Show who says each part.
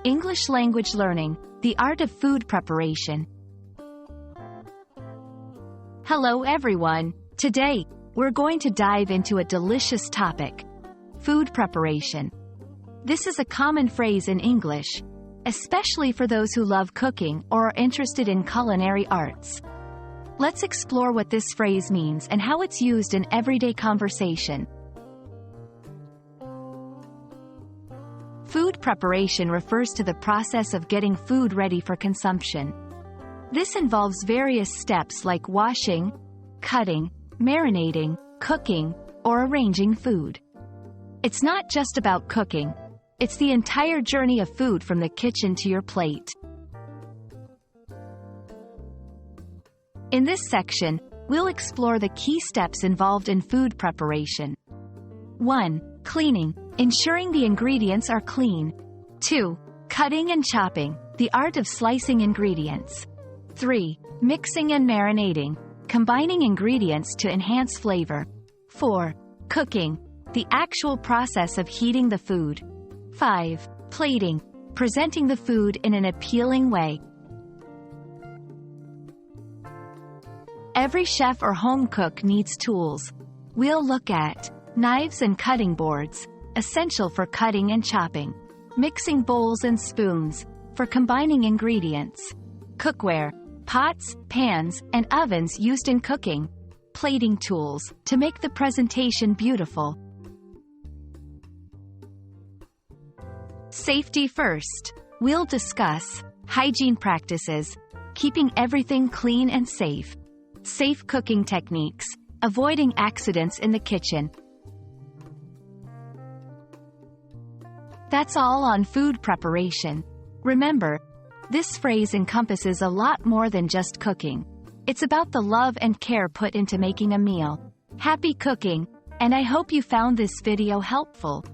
Speaker 1: English language learning, the art of food preparation. Hello everyone. Today, we're going to dive into a delicious topic: food preparation. This is a common phrase in English, especially for those who love cooking or are interested in culinary arts. Let's explore what this phrase means and how it's used in everyday conversation. Food preparation refers to the process of getting food ready for consumption. This involves various steps like washing, cutting, marinating, cooking, or arranging food. It's not just about cooking. It's the entire journey of food from the kitchen to your plate. In this section, we'll explore the key steps involved in food preparation. 1. Cleaning, ensuring the ingredients are clean. 2. Cutting and chopping, the art of slicing ingredients. 3. Mixing and marinating, combining ingredients to enhance flavor. 4. Cooking, the actual process of heating the food. 5. Plating, presenting the food in an appealing way. Every chef or home cook needs tools. We'll look at knives and cutting boards, essential for cutting and chopping. Mixing bowls and spoons, for combining ingredients. Cookware, pots, pans, and ovens used in cooking. Plating tools, to make the presentation beautiful. Safety first. We'll discuss hygiene practices, keeping everything clean and safe. Safe cooking techniques, avoiding accidents in the kitchen. That's all on food preparation. Remember, this phrase encompasses a lot more than just cooking. It's about the love and care put into making a meal. Happy cooking, and I hope you found this video helpful.